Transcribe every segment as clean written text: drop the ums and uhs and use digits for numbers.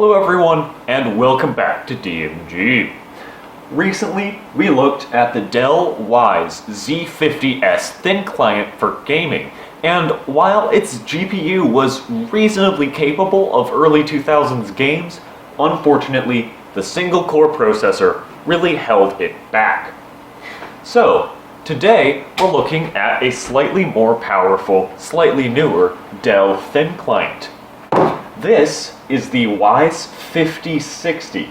Hello everyone, and welcome back to DMG. Recently, we looked at the Dell Wyse Z50S thin client for gaming, and while its GPU was reasonably capable of early 2000s games, unfortunately, the single-core processor really held it back. So, today we're looking at a slightly more powerful, slightly newer Dell thin client. This is the Wyse 5060,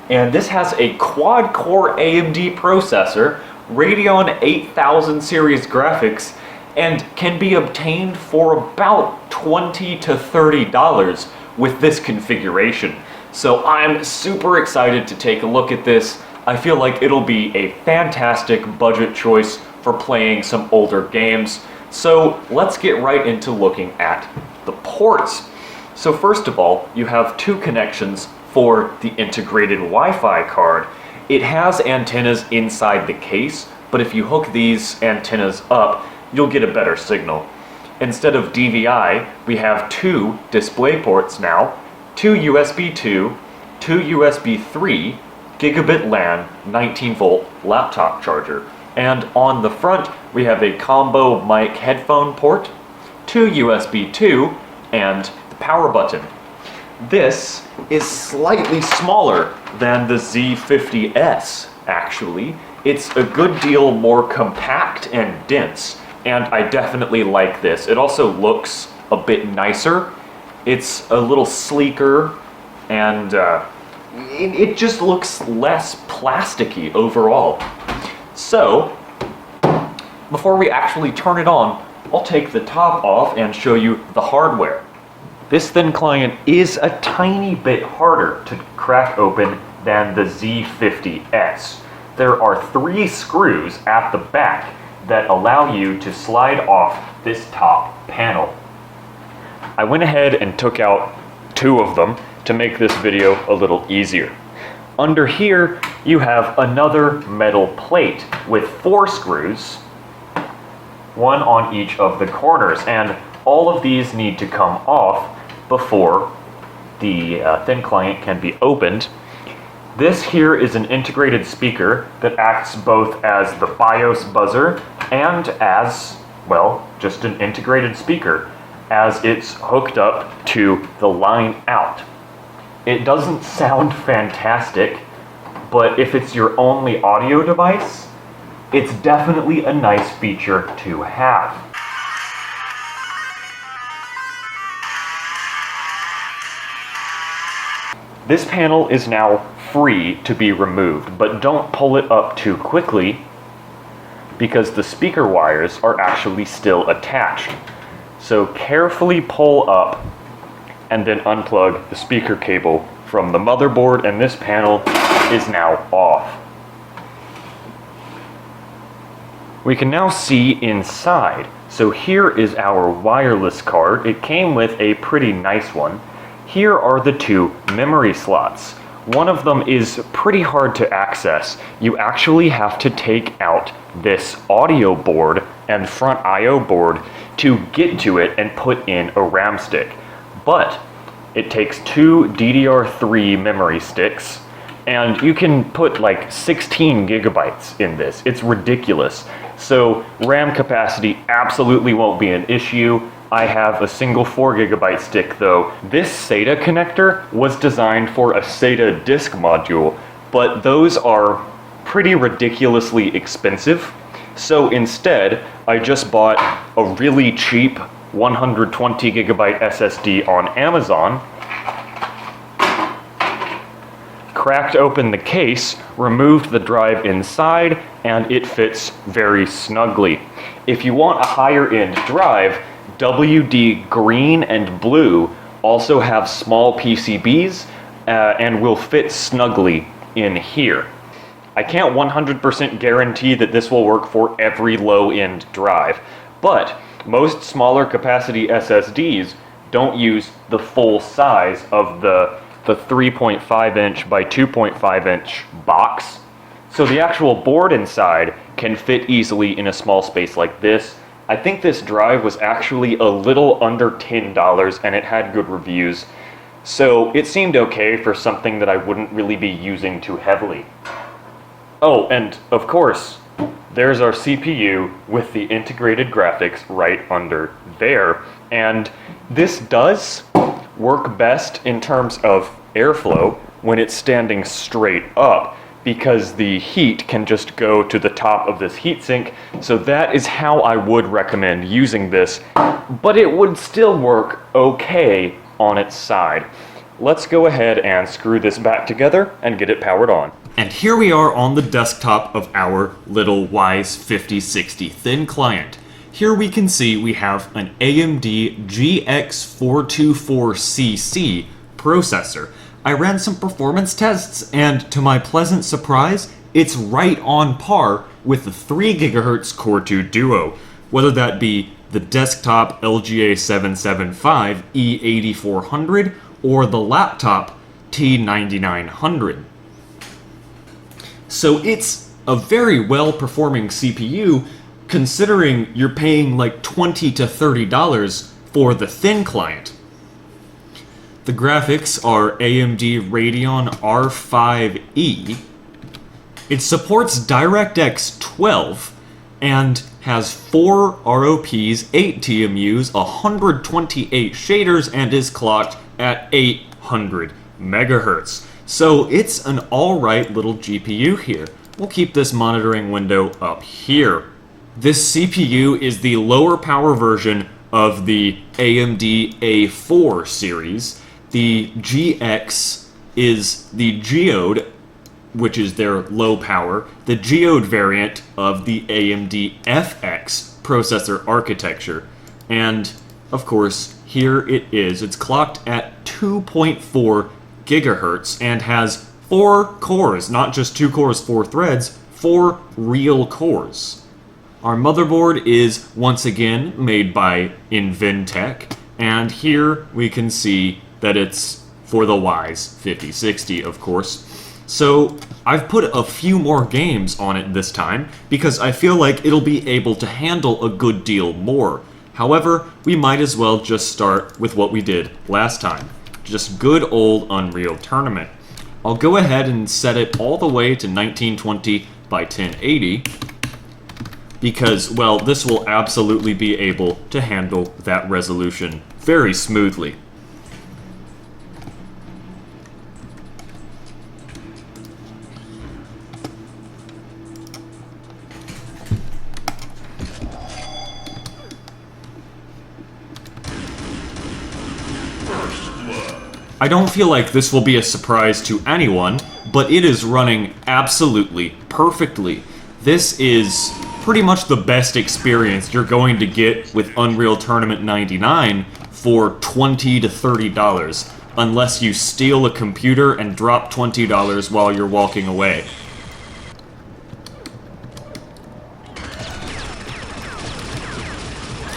and this has a quad-core AMD processor, Radeon 8000 series graphics, and can be obtained for about $20 to $30 with this configuration. So I'm super excited to take a look at this. I feel like it'll be a fantastic budget choice for playing some older games. So let's get right into looking at the ports. So first of all, you have two connections for the integrated Wi-Fi card. It has antennas inside the case, but if you hook these antennas up, you'll get a better signal. Instead of DVI, we have two display ports now, two USB 2, two USB 3, gigabit LAN, 19-volt laptop charger. And on the front, we have a combo mic headphone port, two USB 2, and power button. This is slightly smaller than the Z50S, actually. It's a good deal more compact and dense, and I definitely like this. It also looks a bit nicer. It's a little sleeker, and it just looks less plasticky overall. So, before we actually turn it on, I'll take the top off and show you the hardware. This thin client is a tiny bit harder to crack open than the Z50S. There are 3 screws at the back that allow you to slide off this top panel. I went ahead and took out 2 of them to make this video a little easier. Under here, you have another metal plate with 4 screws, 1 on each of the corners, and all of these need to come off before the thin client can be opened. This here is an integrated speaker that acts both as the BIOS buzzer and as, well, just an integrated speaker, as it's hooked up to the line out. It doesn't sound fantastic, but if it's your only audio device, it's definitely a nice feature to have. This panel is now free to be removed, but don't pull it up too quickly because the speaker wires are actually still attached. So carefully pull up and then unplug the speaker cable from the motherboard, and this panel is now off. We can now see inside. So here is our wireless card. It came with a pretty nice one. Here are the 2 memory slots. One of them is pretty hard to access. You actually have to take out this audio board and front I/O board to get to it and put in a RAM stick. But it takes 2 DDR3 memory sticks, and you can put like 16 gigabytes in this. It's ridiculous. So RAM capacity absolutely won't be an issue. I have a single 4 gigabyte stick though. This SATA connector was designed for a SATA disk module, but those are pretty ridiculously expensive. So instead, I just bought a really cheap 120 gigabyte SSD on Amazon, cracked open the case, removed the drive inside, and it fits very snugly. If you want a higher end drive, WD Green and Blue also have small PCBs and will fit snugly in here. I can't 100% guarantee that this will work for every low-end drive, but most smaller capacity SSDs don't use the full size of the 3.5 inch by 2.5 inch box. So the actual board inside can fit easily in a small space like this. I think this drive was actually a little under $10 and it had good reviews. So it seemed okay for something that I wouldn't really be using too heavily. Oh, and of course, there's our CPU with the integrated graphics right under there. And this does work best in terms of airflow when it's standing straight up, because the heat can just go to the top of this heatsink. So that is how I would recommend using this, but it would still work okay on its side. Let's go ahead and screw this back together and get it powered on. And here we are on the desktop of our little Wyse 5060 thin client. Here we can see we have an AMD GX424CC processor. I ran some performance tests, and to my pleasant surprise, it's right on par with the 3 GHz Core 2 Duo, whether that be the desktop LGA 775 E8400 or the laptop T9900. So it's a very well-performing CPU, considering you're paying like $20 to $30 for the thin client. The graphics are AMD Radeon R5E. It supports DirectX 12 and has 4 ROPs, 8 TMUs, 128 shaders, and is clocked at 800 megahertz. So it's an alright little GPU here. We'll keep this monitoring window up here. This CPU is the lower power version of the AMD A4 series. The GX is the Geode, which is their low power, the Geode variant of the AMD FX processor architecture. And, of course, here it is. It's clocked at 2.4 gigahertz and has 4 cores, not just 2 cores, 4 threads, 4 real cores. Our motherboard is, once again, made by Inventec, and here we can see that it's for the Wyse 5060, of course. So I've put a few more games on it this time, because I feel like it'll be able to handle a good deal more. However, we might as well just start with what we did last time. Just good old Unreal Tournament. I'll go ahead and set it all the way to 1920 by 1080, because, well, this will absolutely be able to handle that resolution very smoothly. I don't feel like this will be a surprise to anyone, but it is running absolutely perfectly. This is pretty much the best experience you're going to get with Unreal Tournament 99 for $20 to $30, unless you steal a computer and drop $20 while you're walking away.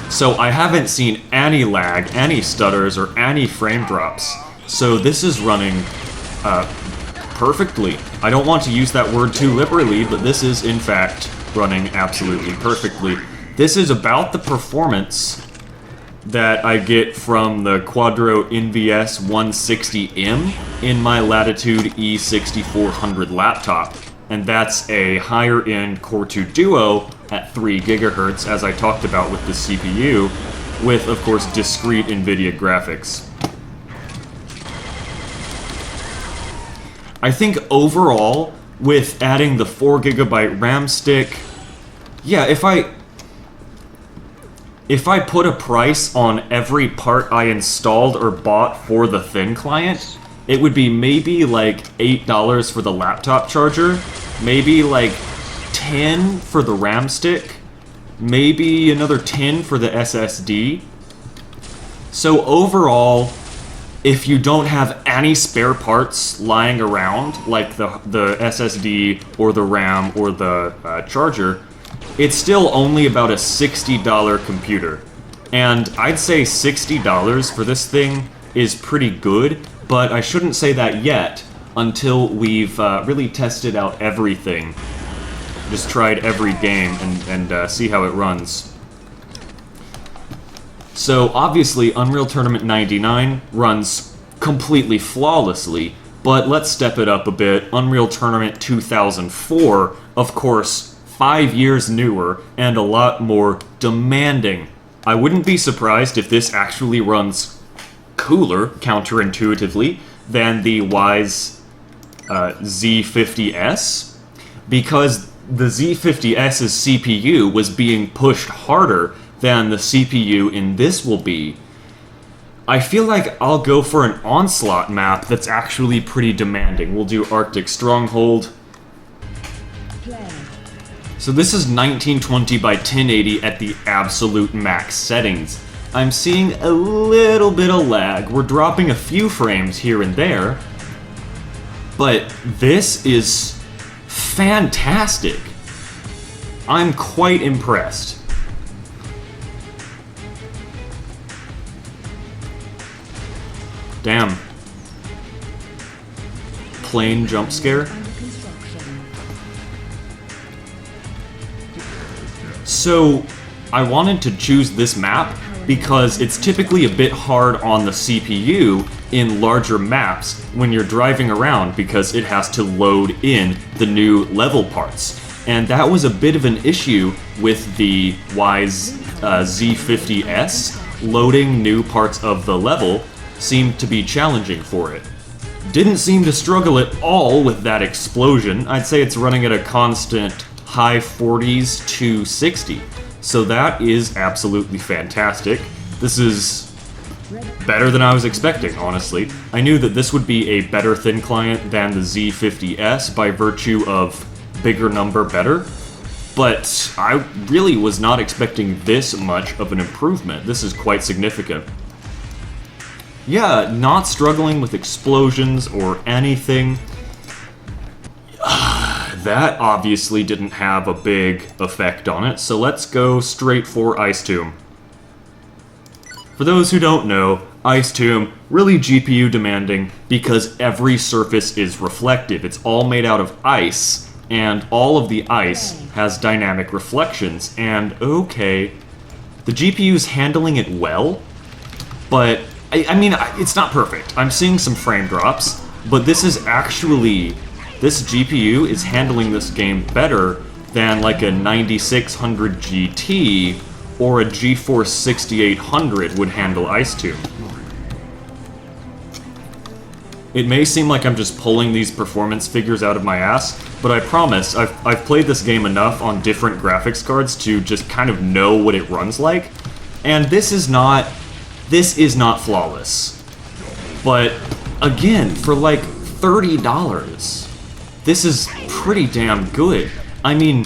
So I haven't seen any lag, any stutters, or any frame drops. So this is running perfectly. I don't want to use that word too liberally, but this is, in fact, running absolutely perfectly. This is about the performance that I get from the Quadro NVS 160M in my Latitude E6400 laptop. And that's a higher-end Core 2 Duo at 3 GHz, as I talked about with the CPU, with, of course, discrete NVIDIA graphics. I think overall, with adding the 4GB RAM stick, yeah, if I put a price on every part I installed or bought for the thin client, it would be maybe like $8 for the laptop charger, maybe like $10 for the RAM stick, maybe another $10 for the SSD. So overall, if you don't have any spare parts lying around, like the SSD or the RAM or the charger, it's still only about a $60 computer. And I'd say $60 for this thing is pretty good, but I shouldn't say that yet until we've really tested out everything. Just tried every game and see how it runs. So obviously Unreal Tournament 99 runs completely flawlessly, but let's step it up a bit. Unreal Tournament 2004, of course, 5 years newer and a lot more demanding. I wouldn't be surprised if this actually runs cooler, counterintuitively, than the Wyse Z50S, because the Z50S's CPU was being pushed harder than the CPU in this will be. I feel like I'll go for an Onslaught map that's actually pretty demanding. We'll do Arctic Stronghold. So this is 1920 by 1080 at the absolute max settings. I'm seeing a little bit of lag. We're dropping a few frames here and there, but this is fantastic. I'm quite impressed. Damn. Plane jump scare. So, I wanted to choose this map because it's typically a bit hard on the CPU in larger maps when you're driving around because it has to load in the new level parts. And that was a bit of an issue with the Wyse Z50S. Loading new parts of the level seemed to be challenging for it. Didn't seem to struggle at all with that explosion. I'd say it's running at a constant high 40s to 60. So that is absolutely fantastic. This is better than I was expecting, honestly. I knew that this would be a better thin client than the Z50S by virtue of bigger number better, but I really was not expecting this much of an improvement. This is quite significant. Yeah, not struggling with explosions or anything. That obviously didn't have a big effect on it, so let's go straight for Ice Tomb. For those who don't know, Ice Tomb, really GPU demanding because every surface is reflective. It's all made out of ice, and all of the ice has dynamic reflections, and okay, the GPU's handling it well, but I mean, it's not perfect. I'm seeing some frame drops, but this GPU is handling this game better than like a 9600 GT or a GeForce 6800 would handle Ice Tomb. It may seem like I'm just pulling these performance figures out of my ass, but I promise, I've played this game enough on different graphics cards to just kind of know what it runs like, and this is not flawless. But again, for like $30, this is pretty damn good. I mean,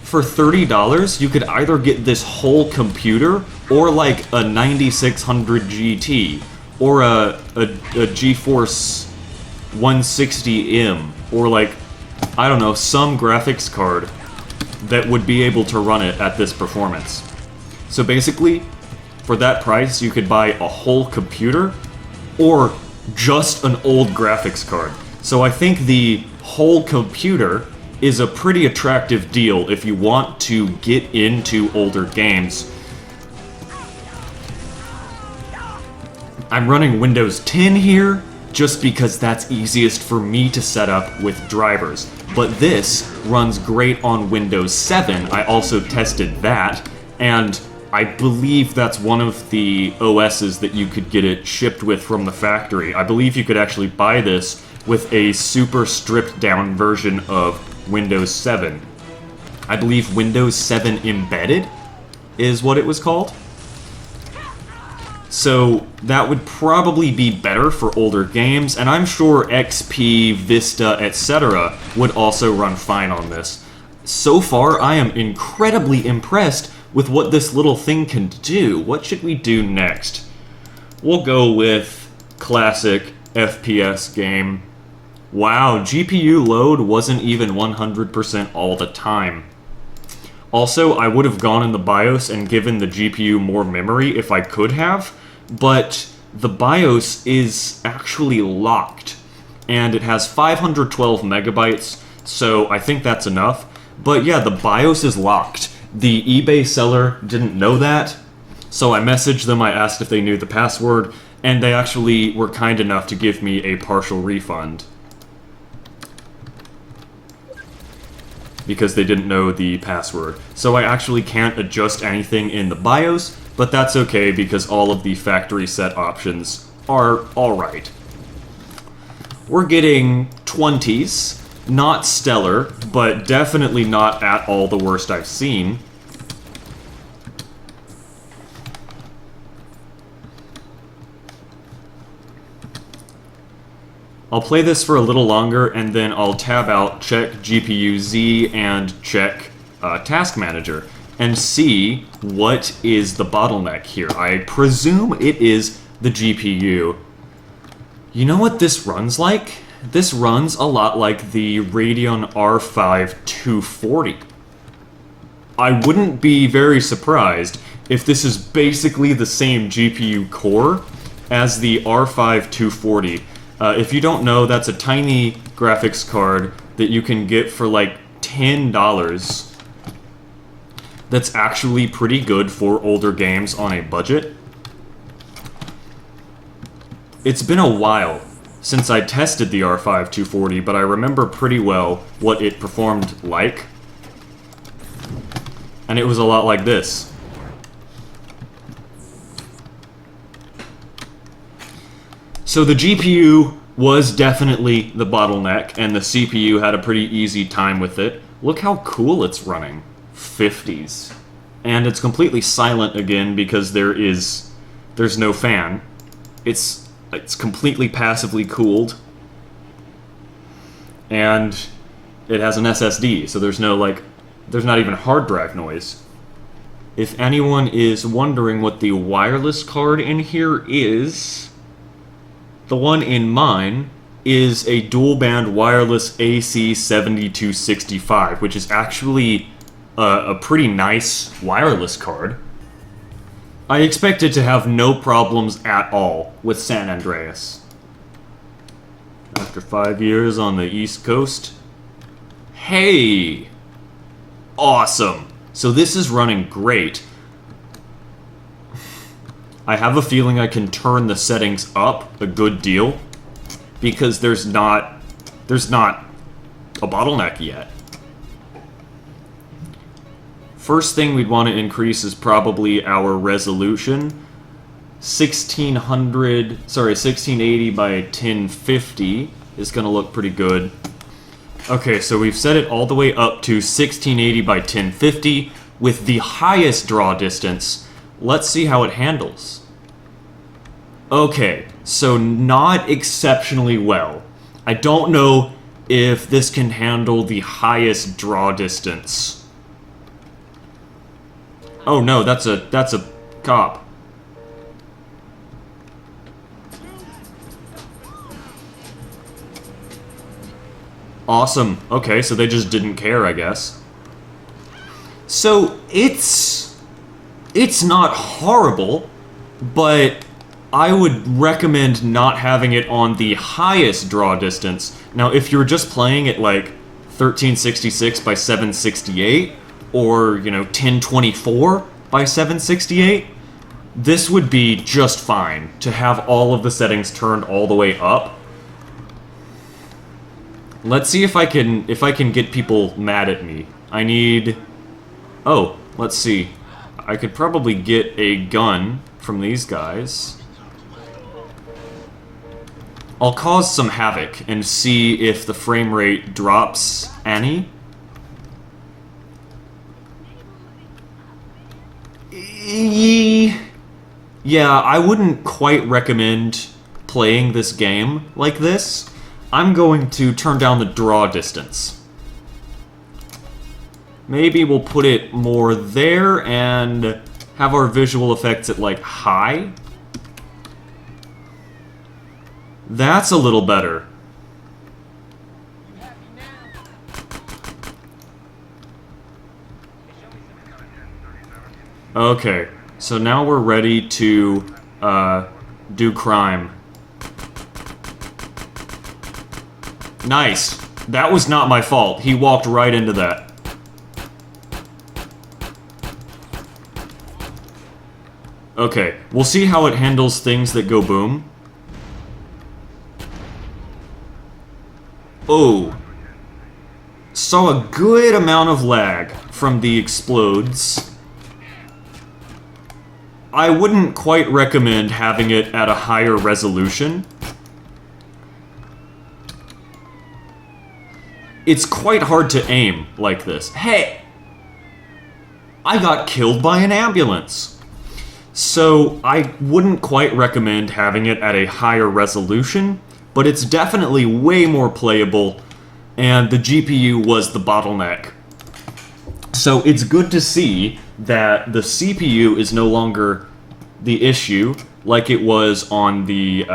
for $30, you could either get this whole computer or like a 9600 GT or a GeForce 160M or like, I don't know, some graphics card that would be able to run it at this performance. So basically, for that price, you could buy a whole computer or just an old graphics card. So I think the whole computer is a pretty attractive deal if you want to get into older games. I'm running Windows 10 here just because that's easiest for me to set up with drivers. But this runs great on Windows 7. I also tested that, and I believe that's one of the OSs that you could get it shipped with from the factory. I believe you could actually buy this with a super stripped down version of Windows 7. I believe Windows 7 Embedded is what it was called. So that would probably be better for older games, and I'm sure XP, Vista, etc. would also run fine on this. So far, I am incredibly impressed with what this little thing can do. What should we do next? We'll go with classic FPS game. Wow, GPU load wasn't even 100% all the time. Also, I would have gone in the BIOS and given the GPU more memory if I could have, but the BIOS is actually locked, and it has 512 megabytes, so I think that's enough. But yeah, the BIOS is locked. The eBay seller didn't know that, So I messaged them, I asked if they knew the password, and they actually were kind enough to give me a partial refund. Because they didn't know the password. So I actually can't adjust anything in the BIOS, but that's okay because all of the factory set options are alright. We're getting 20s, not stellar, but definitely not at all the worst I've seen. I'll play this for a little longer, and then I'll tab out, check GPU Z, and check Task Manager, and see what is the bottleneck here. I presume it is the GPU. You know what this runs like? This runs a lot like the Radeon R5 240. I wouldn't be very surprised if this is basically the same GPU core as the R5 240. If you don't know, that's a tiny graphics card that you can get for like $10. That's actually pretty good for older games on a budget. It's been a while since I tested the R5 240, but I remember pretty well what it performed like. And it was a lot like this. So the GPU was definitely the bottleneck, and the CPU had a pretty easy time with it. Look how cool it's running. 50s. And it's completely silent again because there's no fan. It's completely passively cooled. And it has an SSD, so there's not even hard drive noise. If anyone is wondering what the wireless card in here is, the one in mine is a dual-band wireless AC7265, which is actually a pretty nice wireless card. I expect it to have no problems at all with San Andreas. After 5 years on the East Coast. Hey! Awesome! So this is running great. I have a feeling I can turn the settings up a good deal because there's not a bottleneck yet. First thing we'd want to increase is probably our resolution. 1680 by 1050 is going to look pretty good. Okay, so we've set it all the way up to 1680 by 1050 with the highest draw distance. Let's see how it handles. Okay, so not exceptionally well. I don't know if this can handle the highest draw distance. Oh no, that's a cop. Awesome. Okay, so they just didn't care, I guess. So it's not horrible, but I would recommend not having it on the highest draw distance. Now, if you're just playing it like 1366 by 768, or, 1024 by 768, this would be just fine to have all of the settings turned all the way up. Let's see if I can get people mad at me. I need... Oh, let's see. I could probably get a gun from these guys. I'll cause some havoc and see if the frame rate drops any. Yeah, I wouldn't quite recommend playing this game like this. I'm going to turn down the draw distance. Maybe we'll put it more there and have our visual effects at like high. That's a little better. Okay, so now we're ready to do crime. Nice. That was not my fault. He walked right into that. Okay, we'll see how it handles things that go boom. Oh. Saw a good amount of lag from the explodes. I wouldn't quite recommend having it at a higher resolution. It's quite hard to aim like this. Hey! I got killed by an ambulance. So I wouldn't quite recommend having it at a higher resolution, but it's definitely way more playable, and the GPU was the bottleneck. So it's good to see that the CPU is no longer the issue like it was on the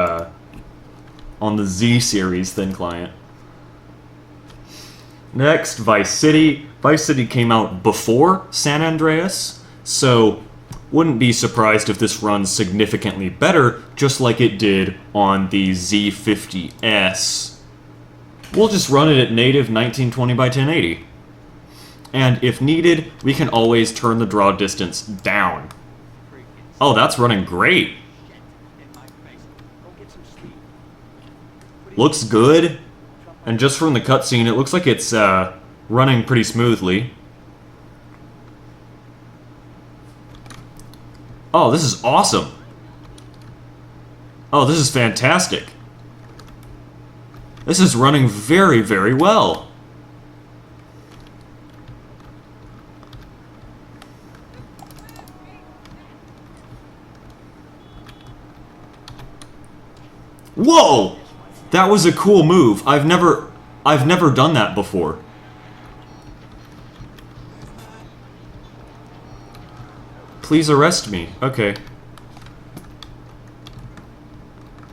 Z series thin client. Next, Vice City. Vice City came out before San Andreas, so wouldn't be surprised if this runs significantly better, just like it did on the Z50S. We'll just run it at native 1920 by 1080. And if needed, we can always turn the draw distance down. Oh, that's running great. Looks good. And just from the cutscene, it looks like it's running pretty smoothly. Oh, this is awesome. Oh, this is fantastic. This is running very, very well. Whoa! That was a cool move. I've never done that before. Please arrest me. Okay.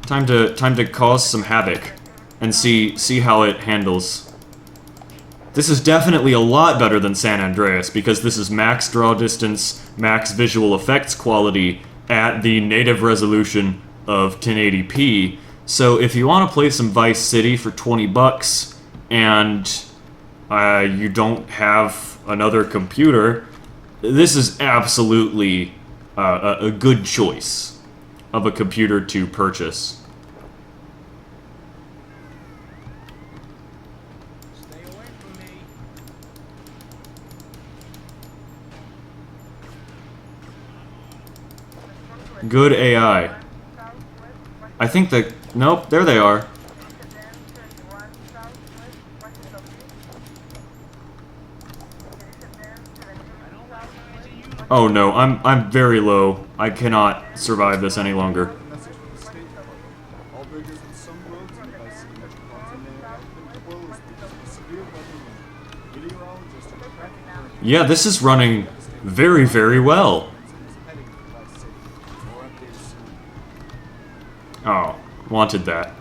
Time to cause some havoc and see how it handles. This is definitely a lot better than San Andreas because this is max draw distance, max visual effects quality at the native resolution of 1080p. So if you want to play some Vice City for 20 bucks and you don't have another computer, this is absolutely a good choice of a computer to purchase. Stay away from me. Good AI. I think that... Nope, there they are. Oh no, I'm very low. I cannot survive this any longer. Yeah, this is running very, very well. Oh, wanted that.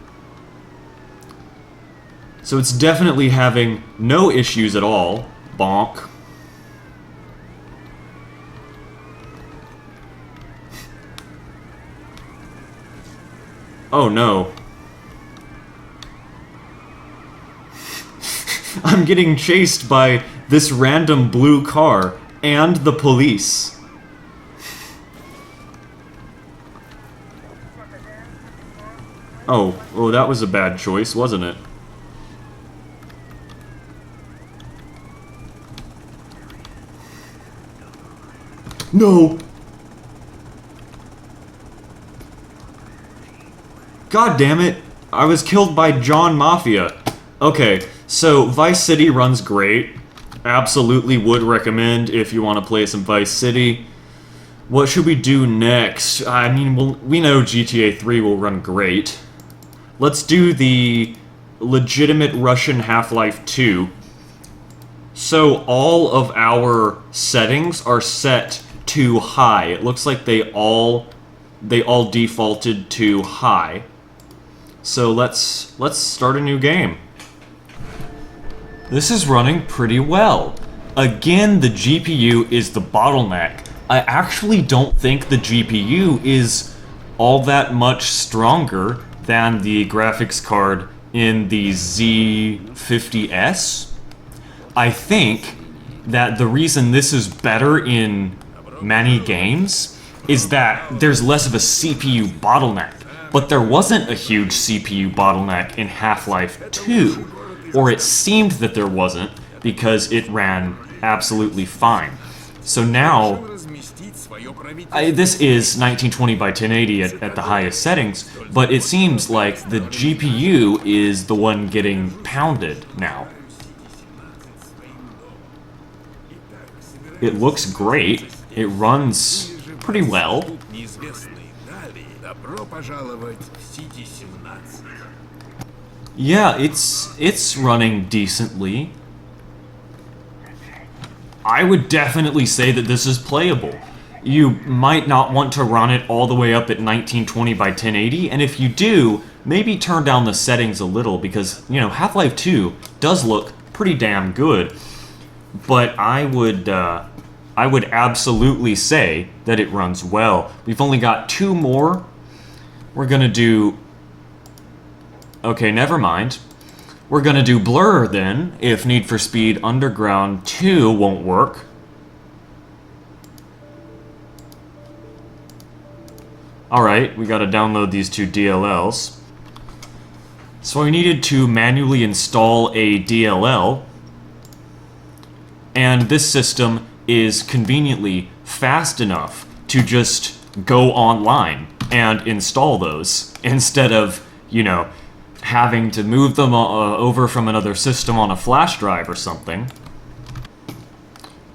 So it's definitely having no issues at all. Bonk. Oh no. I'm getting chased by this random blue car and the police. Oh, that was a bad choice, wasn't it? No! God damn it! I was killed by John Mafia. Okay, so Vice City runs great. Absolutely would recommend if you want to play some Vice City. What should we do next? I mean, we know GTA 3 will run great. Let's do the legitimate Russian Half-Life 2. So all of our settings are set to high. It looks like they all defaulted to high. So let's start a new game. This is running pretty well. Again, the GPU is the bottleneck. I actually don't think the GPU is all that much stronger than the graphics card in the Z50S. I think that the reason this is better in many games is that there's less of a CPU bottleneck. But there wasn't a huge CPU bottleneck in Half-Life 2, or it seemed that there wasn't, because it ran absolutely fine. So now, this is 1920 by 1080 at the highest settings, but it seems like the GPU is the one getting pounded now. It looks great. It runs pretty well. Yeah, it's running decently. I would definitely say that this is playable. You might not want to run it all the way up at 1920 by 1080, and if you do, maybe turn down the settings a little, because, you know, Half-Life 2 does look pretty damn good. But I would absolutely say that it runs well. We've only got 2 more. We're gonna do... Okay, never mind. We're gonna do Blur then, if Need for Speed Underground 2 won't work. Alright, we gotta download these 2 DLLs. So I needed to manually install a DLL, and this system is conveniently fast enough to just go online and install those, instead of, you know, having to move them over from another system on a flash drive or something.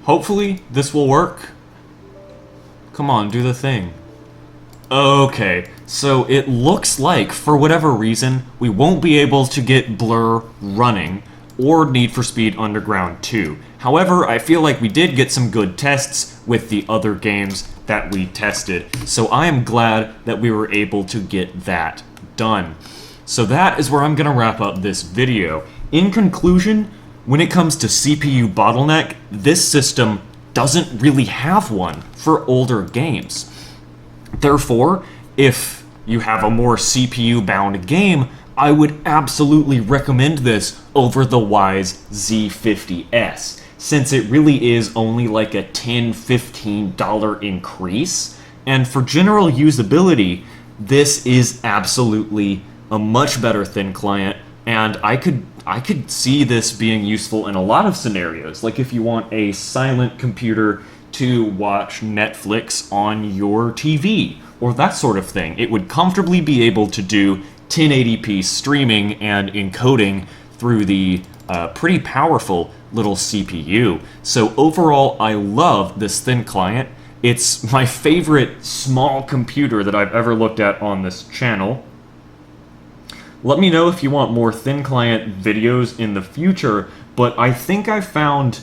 Hopefully this will work. Come on, do the thing. Okay, so it looks like, for whatever reason, we won't be able to get Blur running, or Need for Speed Underground 2. However, I feel like we did get some good tests with the other games that we tested, so I am glad that we were able to get that done. So that is where I'm going to wrap up this video. In conclusion, when it comes to CPU bottleneck, this system doesn't really have one for older games. Therefore, if you have a more CPU-bound game, I would absolutely recommend this over the Wyse Z50S, since it really is only like a $10–15 increase, and for general usability, this is absolutely a much better thin client, and I could see this being useful in a lot of scenarios, like if you want a silent computer to watch Netflix on your TV, or that sort of thing. It would comfortably be able to do 1080p streaming and encoding through the pretty powerful little CPU. So overall, I love this thin client. It's my favorite small computer that I've ever looked at on this channel. Let me know if you want more thin client videos in the future, but I think I found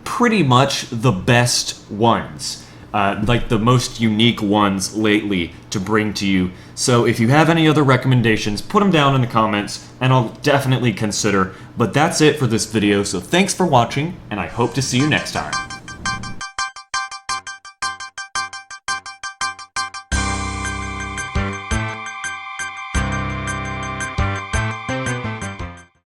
pretty much the best ones, like the most unique ones lately to bring to you. So if you have any other recommendations, put them down in the comments and I'll definitely consider. But that's it for this video, so thanks for watching and I hope to see you next time.